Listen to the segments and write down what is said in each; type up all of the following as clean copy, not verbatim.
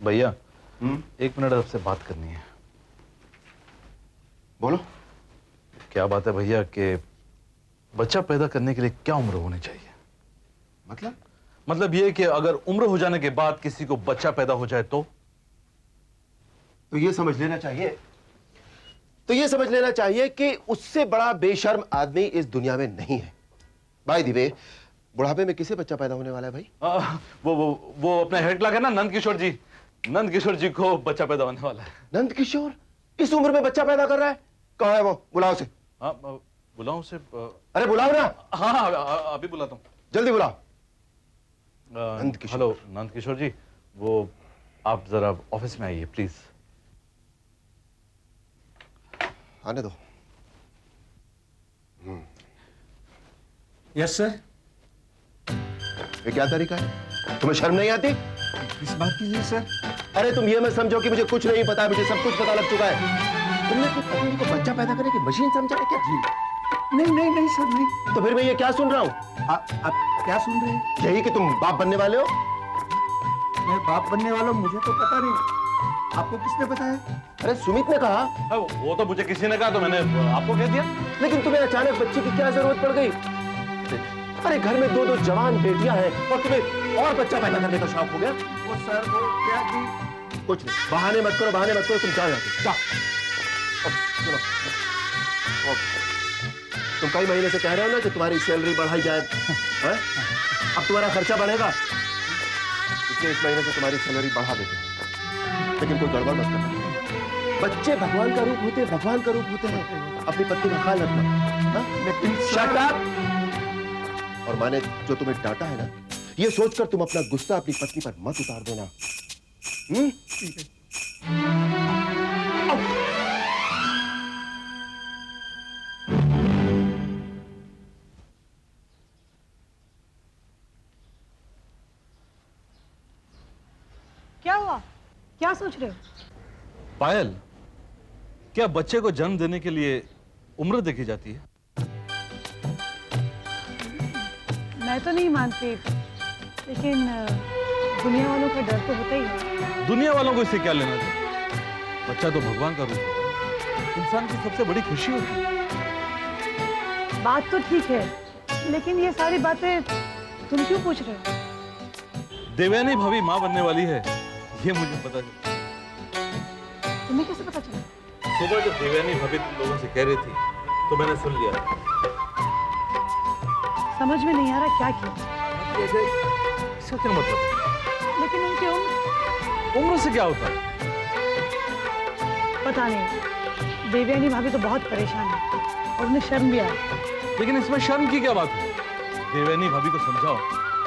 भैया एक मिनट आपसे बात करनी है। बोलो। क्या बात है भैया कि बच्चा पैदा करने के लिए क्या उम्र होनी चाहिए? मतलब ये कि अगर उम्र हो जाने के बाद किसी को बच्चा पैदा हो जाए तो ये समझ लेना चाहिए कि उससे बड़ा बेशर्म आदमी इस दुनिया में नहीं है। बाय द वे, बुढ़ापे में किसे बच्चा पैदा होने वाला है भाई? वो अपने हेड क्लर्क है ना, नंद किशोर जी को बच्चा पैदा होने वाला है। नंद किशोर इस उम्र में बच्चा पैदा कर रहा है? कहाँ है वो? बुलाओ उसे। हाँ बुलाऊं उसे? अरे बुलाओ ना। हाँ अभी बुलाता हूँ। जल्दी बुलाओ। हेलो नंद किशोर जी, वो आप जरा ऑफिस में आइए प्लीज। आने दो। Yes sir. ये क्या तरीका है? तुम्हें शर्म नहीं आती? किस बात की जी सर? अरे तुम ये मत समझो कि मुझे कुछ नहीं पता, मुझे सब कुछ पता लग चुका है। तुमने अपनी पत्नी को बच्चा पैदा करने की मशीन समझा है क्या? जी नहीं सर, नहीं। तो फिर मैं ये क्या सुन रहा हूँ? आप क्या सुन रहे हैं? यही कि तुम बाप बनने वाले हो। मैं बाप बनने वाला हूँ, मुझे तो पता नहीं। आपको किसने बताया? अरे सुमित ने कहा। वो तो मुझे किसी ने कहा तो मैंने आपको कह दिया। लेकिन तुम्हें अचानक बच्चे की क्या जरूरत पड़ गई? अरे घर में दो जवान बेटियां हैं और तुम्हें और बच्चा पैदा करने का शौक हो गया? वो सर वो क्या कि कुछ नहीं, बहाने मत करो, तुम जाओ यहाँ से, जाओ। अब सुनो, तुम कई महीने से कह रहे हो ना कि तुम्हारी सैलरी बढ़ाई जाए, हैं? अब तुम्हारा खर्चा बढ़ेगा, इसलिए इस महीने से तुम्हारी सैलरी बढ़ा देते हैं। लेकिन कोई गड़बड़ मत करना। बच्चे भगवान का रूप होते हैं। अपनी पत्नी का ख्याल रखना। लेकिन शट अप! और मैंने जो तुम्हें डांटा है ना, ये सोचकर तुम अपना गुस्सा अपनी पत्नी पर मत उतार देना। ठीक है। क्या हुआ? क्या सोच रहे हो? पायल, क्या बच्चे को जन्म देने के लिए उम्र देखी जाती है? मैं तो नहीं मानती, लेकिन दुनिया वालों का डर तो होता ही है। दुनिया वालों को इससे क्या लेना चाहिए? बच्चा तो भगवान का रूप है, इंसान की सबसे बड़ी खुशी होती है। बात तो ठीक है, लेकिन ये सारी बातें तुम क्यों पूछ रहे हो? देवयानी भाभी माँ बनने वाली है, ये मुझे पता चला। तुम्हें कैसे पता चला? सुबह जब देवयानी भाभी तुम लोगों से कह रही थी तो मैंने सुन लिया। समझ में नहीं आ रहा क्या किया। इसका क्या मतलब? लेकिन उनकी उम्र से क्या होता है? पता नहीं, देवयानी भाभी तो बहुत परेशान है और उन्हें शर्म भी आ रही है। लेकिन इसमें शर्म की क्या बात है? देवयानी भाभी को समझाओ,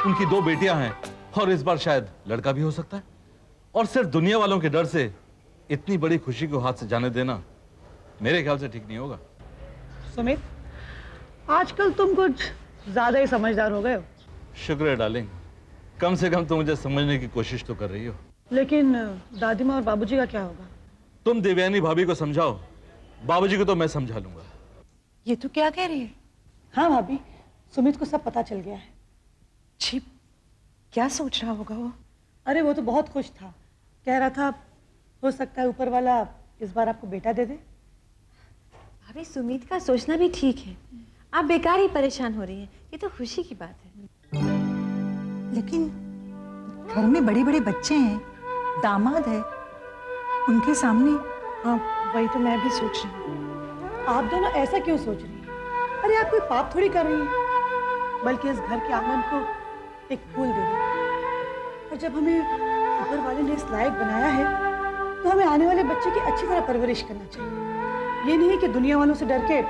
उनकी 2 बेटियां हैं और इस बार शायद लड़का भी हो सकता है। और सिर्फ दुनिया वालों के डर से इतनी बड़ी खुशी को हाथ से जाने देना मेरे ख्याल से ठीक नहीं होगा। सुमित, आजकल तुम कुछ ज्यादा ही समझदार हो गए हो। शुक्र है डार्लिंग, कम से कम तुम मुझे समझने की कोशिश तो कर रही हो। लेकिन दादी माँ और बाबूजी का क्या होगा? तुम देवयानी भाभी को समझाओ, बाबूजी को तो मैं समझा लूंगा। ये तो क्या कह रही है? हाँ भाभी, सुमित को सब पता चल गया है। छी, क्या सोच रहा होगा वो? अरे वो तो बहुत खुश था, कह रहा था हो सकता है ऊपर वाला इस बार आपको बेटा दे दे। भाभी, सुमित का सोचना भी ठीक है। आप बेकार ही परेशान हो रही हैं, ये तो खुशी की बात है। लेकिन घर में बड़े बड़े बच्चे हैं, दामाद है, उनके सामने। हाँ, वही तो मैं भी सोच रही हूँ। आप दोनों ऐसा क्यों सोच रही हैं? अरे आप कोई पाप थोड़ी कर रही हैं, बल्कि इस घर के आंगन को एक फूल दे दो। और जब हमें ऊपर वाले ने इस लायक बनाया है, तो हमें आने वाले बच्चे की अच्छी तरह परवरिश करना चाहिए। ये नहीं कि दुनिया वालों से डर के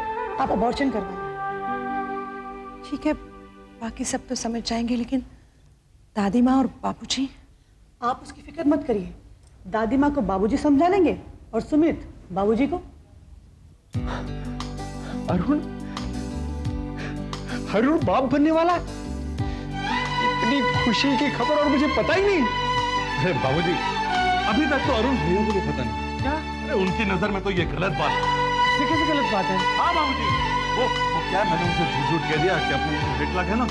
आप अबॉर्शन करवाएं। ठीक है, बाकी सब तो समझ जाएंगे, लेकिन दादी माँ और बाबूजी? आप उसकी फिक्र मत करिए, दादी माँ को बाबूजी समझा लेंगे और सुमित बाबूजी को। अरुण बाप बनने वाला? इतनी खुशी की खबर और मुझे पता ही नहीं। अरे बाबूजी, अभी तक तो अरुण भैया को भी पता नहीं। क्या? अरे उनकी नजर में तो ये गलत बात है। कैसे गलत बात है? हाँ बाबूजी, वो क्या मैंने उनसे झूठ कह दिया कि अपने बेटला है ना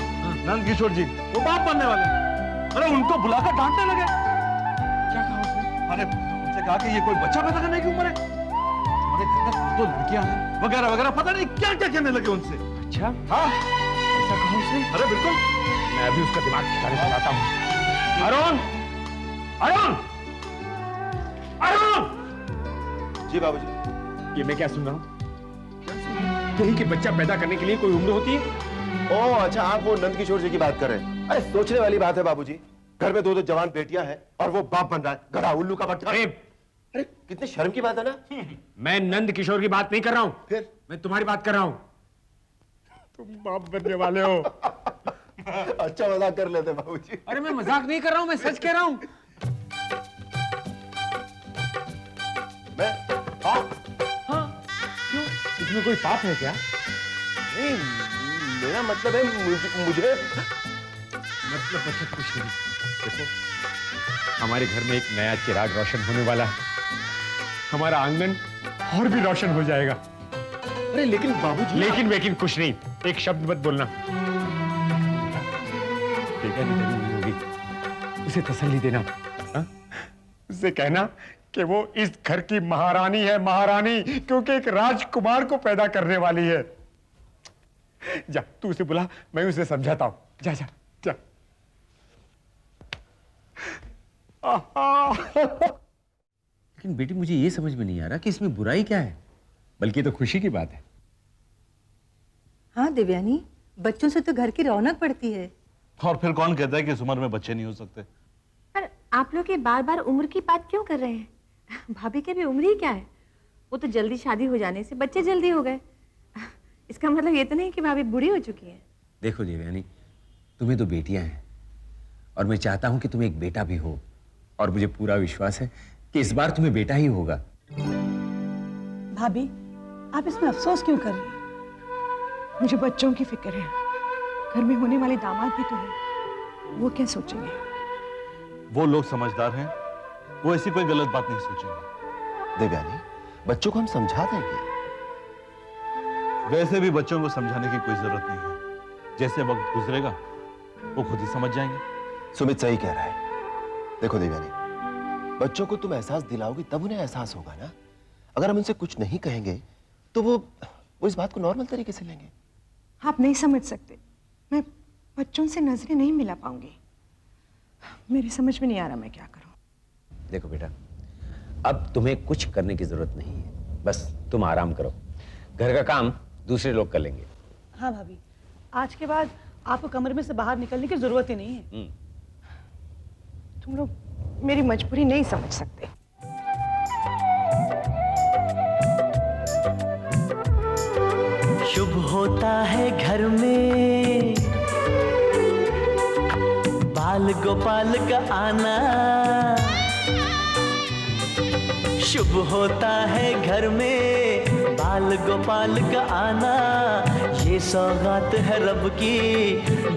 नंद किशोर जी, वो बाप बनने वाले हैं। अरे उनको बुलाकर डांटने लगे। क्या कहा उसने? अरे उनसे कहा कि ये कोई बच्चा पैदा करने की उम्र है। हमारे घर में दो लड़कियां हैं वगैरह वगैरह, पता नहीं क्या क्या कहने लगे उनसे। अच्छा, हाँ ऐसा कहा उसने? अरे बिल्कुल। मैं अभी उसका दिमाग ठिकाने लगाता हूँ। अरुण, अरुण, अरुण! जी बाबूजी। ये मैं क्या सुन रहा हूँ? यही कि बच्चा पैदा करने के लिए कोई उम्र होती है? ओह अच्छा, आप वो नंद किशोर जी की बात कर रहे हैं। अरे सोचने वाली बात है बाबूजी, घर में दो दो जवान बेटियां हैं और वो बाप बन रहा है, गधा उल्लू का बट्टा। अरे कितने शर्म की बात है ना। मैं नंद किशोर की बात नहीं कर रहा हूँ, फिर मैं तुम्हारी बात कर रहा हूँ। तुम बाप बनने वाले हो। अच्छा मजाक कर लेते बाबूजी। अरे मैं मजाक नहीं कर रहा हूँ, मैं सच कह रहा हूँ। मैं हाँ क्यों? इसमें कोई पाप है क्या? नहीं, मेरा मतलब है मुझे मतलब कुछ नहीं। देखो, हमारे घर में एक नया चिराग रोशन होने वाला है। हमारा आंगन और भी रोशन हो जाएगा। अरे लेकिन बाबूजी, लेकिन कुछ नहीं, एक शब्द मत बोलना। बेटा नहीं होगी, उसे तसल्ली देना। हा? उससे कहना कि वो इस घर की महारानी है, महारानी, क्योंकि एक राजकुमार को पैदा करने वाली है। जा तू उसे बुला, मैं उसे समझाता हूं। जा जा जा। लेकिन बेटी मुझे ये समझ में नहीं आ रहा कि इसमें बुराई क्या है, बल्कि तो खुशी की बात है। हाँ देवयानी, बच्चों से तो घर की रौनक बढ़ती है। और फिर कौन कहता है कि इस उम्र में बच्चे नहीं हो सकते। पर आप लोग ये बार बार उम्र की बात क्यों कर रहे हैं? भाभी की भी उम्र ही क्या है? वो तो जल्दी शादी हो जाने से बच्चे जल्दी हो गए। इसका मतलब ये तो नहीं कि भाभी बूढ़ी हो चुकी है। देखो देवयानी, तुम्हें तो बेटियां हैं और मैं चाहता हूं कि तुम्हें एक बेटा भी हो, और मुझे पूरा विश्वास है कि इस बार तुम्हें बेटा ही होगा। भाभी, आप इसमें अफसोस क्यों कर रही हैं? मुझे बच्चों की फिक्र है। घर में होने वाले दामाद भी तो है, वो क्या सोचेंगे? वो लोग समझदार हैं, वो ऐसी कोई गलत बात नहीं सोचेंगे। देवयानी, बच्चों को हम समझा देंगे। वैसे भी बच्चों को समझाने की कोई जरूरत नहीं है, जैसे वक्त गुजरेगा वो खुद ही समझ जाएंगे। सुमित सही कह रहा है। देखो देवयानी, बच्चों को तुम एहसास दिलाओगी तब उन्हें एहसास होगा ना। अगर हम उनसे कुछ नहीं कहेंगे तो वो इस बात को नॉर्मल तरीके से लेंगे। आप नहीं समझ सकते, मैं बच्चों से नजरें नहीं मिला पाऊंगी। मेरी समझ में नहीं आ रहा मैं क्या करूं। देखो बेटा, अब तुम्हें कुछ करने की जरूरत नहीं है, बस तुम आराम करो। घर का काम दूसरे लोग कर लेंगे। हाँ भाभी, आज के बाद आपको कमरे में से बाहर निकलने की जरूरत ही नहीं है। तुम लोग मेरी मजबूरी नहीं समझ सकते। शुभ होता है घर में बाल गोपाल का आना, शुभ होता है घर में बाल गोपाल का आना। ये सौगात है रब की,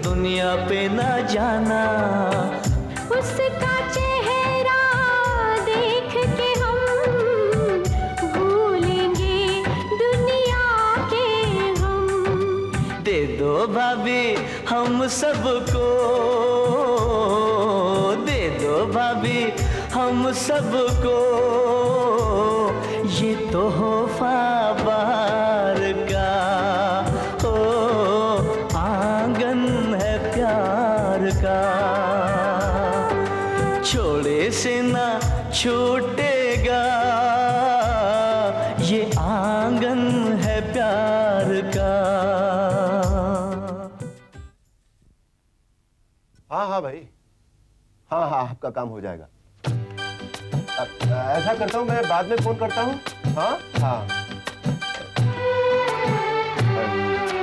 दुनिया पे ना जाना। उसका चेहरा देख के हम भूलेंगे दुनिया के हम। दे दो भाभी हम सबको, दे दो भाभी हम सबको, ये तोहफा बार का। ओ आंगन है प्यार का, छोड़े से ना छूटेगा, ये आंगन है प्यार का। हाँ हाँ भाई, हाँ हाँ आपका काम हो जाएगा। ऐसा करता हूँ, मैं बाद में फोन करता हूँ। हाँ हाँ।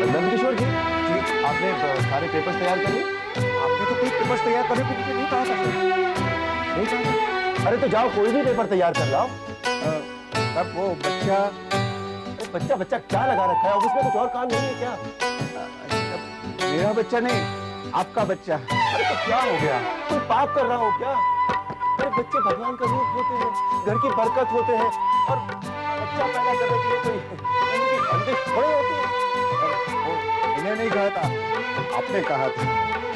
नंद किशोर जी, आपने सारे पेपर्स तैयार कर लिए? आपने तो कोई पेपर्स तैयार करने के लिए नहीं कहा था। नहीं कहा? अरे तो जाओ कोई भी पेपर तैयार कर लाओ। तब वो बच्चा, बच्चा बच्चा क्या लगा रखा है? ऑफिस में कुछ और काम नहीं है क्या? मेरा बच्चा नहीं, आपका बच्चा। अरे तो क्या हो गया? कोई पाप कर रहा हो क्या? अरे बच्चे भगवान का रूप होते हैं, घर की बरकत होते हैं, और बच्चा पैदा करने के लिए कोई बंदिश थोड़ी होती है। इन्हें नहीं कहा था, आपने कहा था।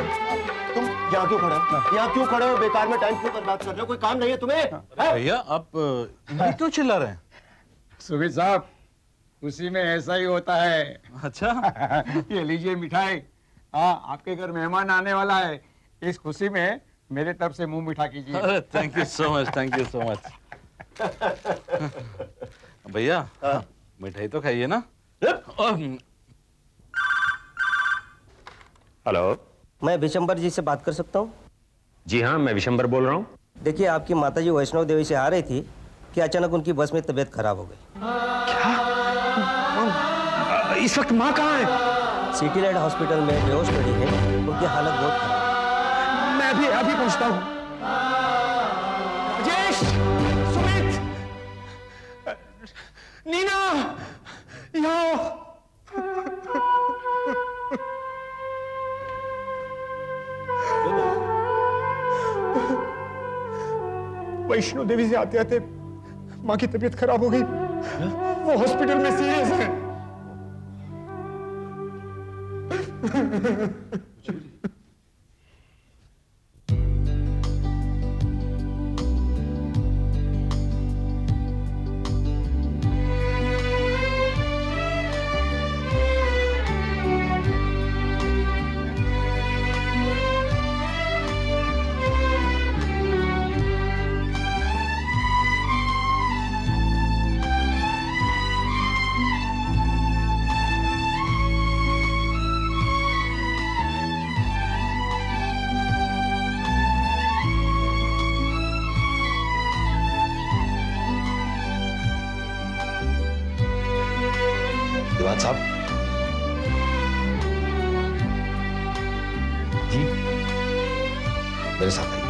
तुम यहाँ क्यों खड़े हो? यहाँ क्यों खड़े हो? बेकार में टाइम क्यों बर्बाद कर रहे हो? कोई काम नहीं है तुम्हें? हैं? भैया आप ये क्यों चिल्ला रहे हैं? सुमित साहब, खुशी में ऐसा ही होता है। अच्छा ये लीजिए मिठाई। हाँ, आपके घर मेहमान आने वाला है, इस खुशी में मेरे तरफ से मुंह मीठा कीजिए। अरे thank you so much, thank you so much. भैया मिठाई तो खाइए ना। हेलो, मैं विशंबर जी से बात कर सकता हूँ? जी हाँ, मैं विशंबर बोल रहा हूँ। देखिए, आपकी माताजी वैष्णव देवी से आ रही थी कि अचानक उनकी बस में तबीयत खराब हो गई। इस वक्त माँ कहाँ है? सिटी लाइट हॉस्पिटल में बेहोश पड़ी है, उनकी हालत बहुत खराब है। मैं भी अभी पहुंचता हूँ। राजेश, सुमित, नीना, यहाँ आओ। वैष्णो देवी से आते आते माँ की तबीयत खराब हो गई, वो हॉस्पिटल में सीरियस है। दीवान साहब जी मेरे साथ आइए।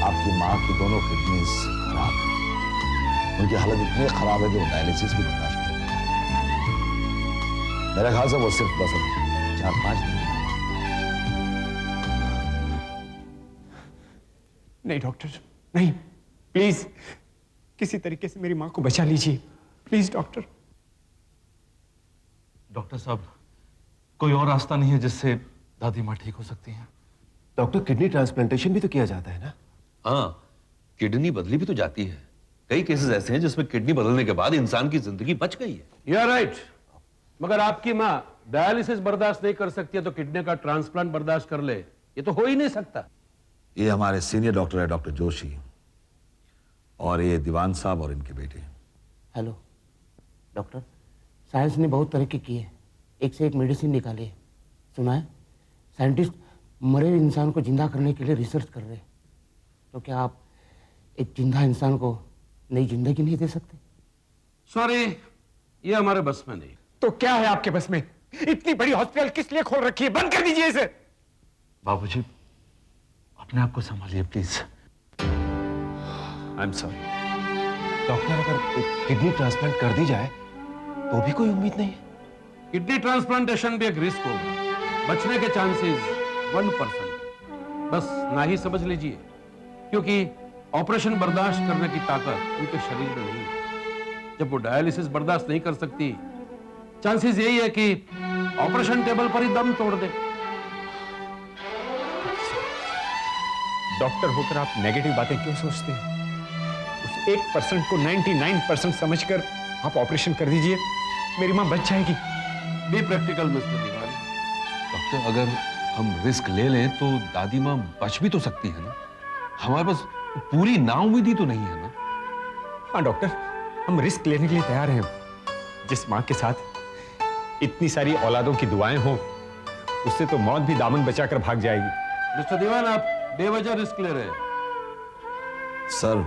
आपकी माँ की दोनों किडनीज खराब है, उनकी हालत इतनी खराब है कि वो डायलिसिस भी बर्दाश्त नहीं कर पाएंगे। मेरे ख्याल से वो सिर्फ बस 4-5 दिन। नहीं डॉक्टर, नहीं, प्लीज किसी तरीके से मेरी माँ को बचा लीजिए, प्लीज डॉक्टर। डॉक्टर साहब, कोई और रास्ता नहीं है जिससे दादी माँ ठीक हो सकती हैं? डॉक्टर, किडनी ट्रांसप्लांटेशन भी तो किया जाता है ना? हाँ, किडनी बदली भी तो जाती है। कई केसेस ऐसे हैं जिसमें किडनी बदलने के बाद इंसान की जिंदगी बच गई है। यू आर राइट, मगर आपकी माँ डायलिसिस बर्दाश्त नहीं कर सकती है तो किडनी का ट्रांसप्लांट बर्दाश्त कर ले, ये तो हो ही नहीं सकता। ये हमारे सीनियर डॉक्टर है डॉक्टर जोशी, और ये दीवान साहब और इनके बेटे। हेलो डॉक्टर, साइंस ने बहुत तरक्की की है, एक से एक मेडिसिन निकाली है। सुना है साइंटिस्ट मरे इंसान को जिंदा करने के लिए रिसर्च कर रहे हैं, तो क्या आप एक जिंदा इंसान को नई जिंदगी नहीं दे सकते? सॉरी, ये हमारे बस में नहीं। तो क्या है आपके बस में? इतनी बड़ी हॉस्पिटल किस लिए खोल रखी है? बंद कर दीजिए इसे। बाबूजी, अपने आप को संभालिए please. I am sorry doctor, अगर किडनी ट्रांसप्लांट कर दी जाए तो भी कोई उम्मीद नहीं है? किडनी ट्रांसप्लांटेशन भी एक रिस्क होगा, बचने के चांसेस 1%। बस ना ही समझ लीजिए, क्योंकि ऑपरेशन बर्दाश्त करने की ताकत उनके शरीर में नहीं है। जब वो डायलिसिस बर्दाश्त नहीं कर सकती, चांसेस यही है कि ऑपरेशन टेबल पर ही दम तोड़ दे। डॉक्टर होकर आप नेगेटिव बातें क्यों सोचते हैं? उस 1% को 99% समझकर आप ऑपरेशन कर दीजिए, मेरी मां बच जाएगी। Be practical mister Diwan. Doctor, अगर हम रिस्क ले लें तो दादी माँ बच भी तो सकती है ना। हमारे पास पूरी नाउम्मीद ही तो नहीं है ना। हाँ डॉक्टर, हम रिस्क लेने के लिए तैयार हैं। जिस मां के साथ इतनी सारी औलादों की दुआएं हो, उससे तो मौत भी दामन बचाकर भाग जाएगी। मिस्टर दीवान, आप बेवजह रिस्क ले रहे हैं। सर,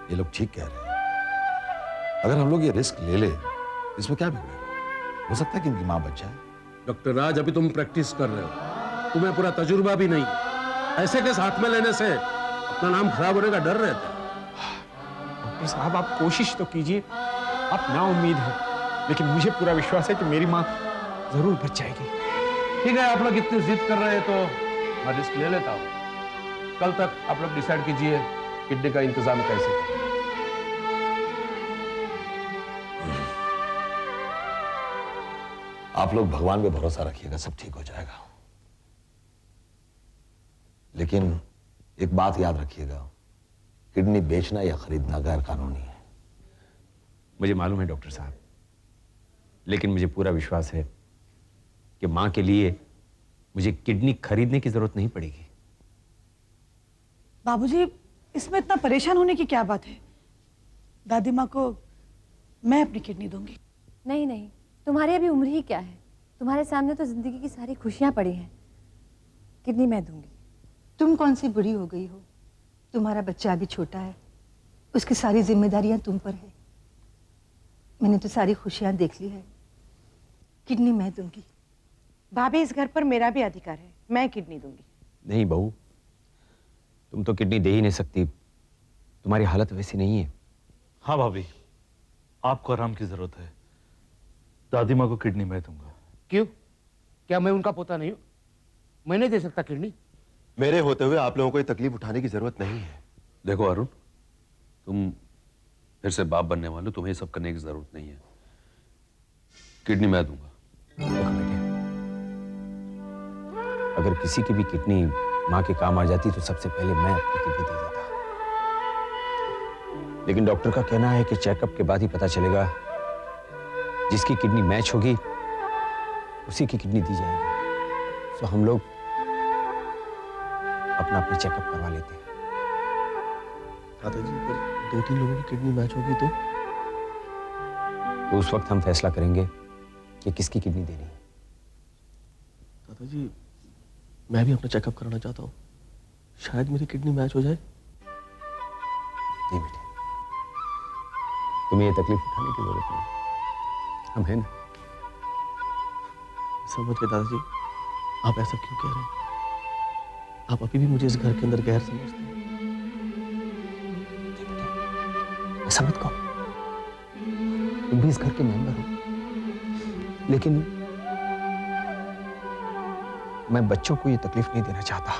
ये लोग ठीक कह रहे हैं। अगर हम लोग ये रिस्क ले ले, इसमें क्या बिगड़ेगा? हो सकता है कि इनकी मां बच जाए। डॉक्टर राज, अभी तुम प्रैक्टिस कर रहे हो, तुम्हें पूरा तजुर्बा भी नहीं। ऐसे केस हाथ में लेने से अपना नाम खराब होने का डर रहता है। डॉक्टर साहब, आप कोशिश तो कीजिए। आप ना उम्मीद है, लेकिन मुझे पूरा विश्वास है कि मेरी मां जरूर बच जाएगी। ठीक है, आप लोग इतनी जिद कर रहे हैं तो मैं रिस्क ले लेता हूँ। कल तक आप लोग डिसाइड कीजिए किडनी का इंतजाम कैसे करें। आप लोग भगवान पे भरोसा रखिएगा, सब ठीक हो जाएगा। लेकिन एक बात याद रखिएगा, किडनी बेचना या खरीदना गैर कानूनी है। मुझे मालूम है डॉक्टर साहब, लेकिन मुझे पूरा विश्वास है कि मां के लिए मुझे किडनी खरीदने की जरूरत नहीं पड़ेगी। बाबूजी, इसमें इतना परेशान होने की क्या बात है? दादी माँ को मैं अपनी किडनी दूंगी। नहीं नहीं, तुम्हारी अभी उम्र ही क्या है, तुम्हारे सामने तो जिंदगी की सारी खुशियां पड़ी हैं। किडनी मैं दूंगी। तुम कौन सी बुरी हो गई हो? तुम्हारा बच्चा अभी छोटा है, उसकी सारी जिम्मेदारियां तुम पर है। मैंने तो सारी खुशियां देख ली है, किडनी मैं दूंगी। भाभी, इस घर पर मेरा भी अधिकार है, मैं किडनी दूंगी। नहीं बहू, तुम तो किडनी दे ही नहीं सकती, तुम्हारी हालत वैसी नहीं है। हाँ भाभी, आपको आराम की जरूरत है। दादी माँ को किडनी मैं दूंगा। क्यों? क्या मैं उनका पोता नहीं हूं? मैं नहीं दे सकता किडनी? मेरे होते हुए आप लोगों को ये तकलीफ उठाने की जरूरत नहीं है। देखो अरुण, तुम फिर से बाप बनने वाले हो, तुम्हें ये सब करने की जरूरत नहीं है। किडनी मैं दूंगा। देखो बेटे, अगर किसी की भी किडनी मां के काम आ जाती तो सबसे पहले मैं अपनी किडनी दे देता, लेकिन डॉक्टर का कहना है कि चेकअप के बाद ही पता चलेगा। जिसकी किडनी मैच होगी उसी की किडनी दी जाएगी। तो हम लोग अपना अपना चेकअप करवा लेते हैं। दादाजी, अगर 2-3 लोगों की किडनी मैच होगी तो उस वक्त हम फैसला करेंगे कि किसकी किडनी देनी है। दादाजी, मैं भी अपना चेकअप कराना चाहता हूँ, शायद मेरी किडनी मैच हो जाए। नहीं बेटे, तुम्हें ये तकलीफ उठाने की जरूरत नहीं, हम हैं ना। समझ गए दादाजी, आप ऐसा क्यों कह रहे हैं? आप अभी भी मुझे इस घर के अंदर गैर समझते हैं। ऐसा मत कहो, तुम भी इस घर के मेंबर हो, लेकिन मैं बच्चों को ये तकलीफ नहीं देना चाहता।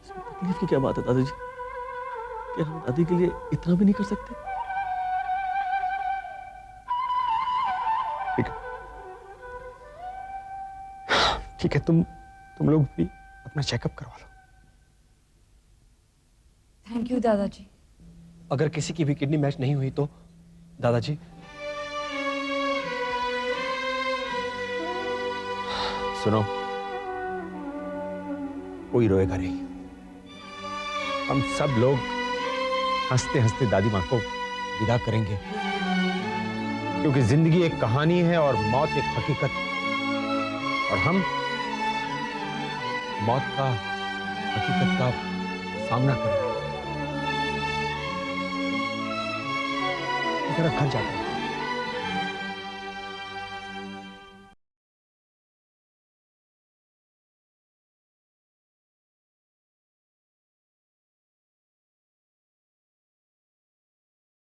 इसमें तकलीफ की क्या बात है दादाजी? क्या हम दादी के लिए इतना भी नहीं कर सकते? ठीक है, तुम लोग भी अपना चेकअप करवा लो। थैंक यू दादाजी। अगर किसी की भी किडनी मैच नहीं हुई तो दादाजी? सुनो, कोई रोएगा नहीं। हम सब लोग हंसते हंसते दादी माँ को विदा करेंगे, क्योंकि जिंदगी एक कहानी है और मौत एक हकीकत, और हम मौत का, हकीकत का सामना करेंगे। जरा घर जाते हैं।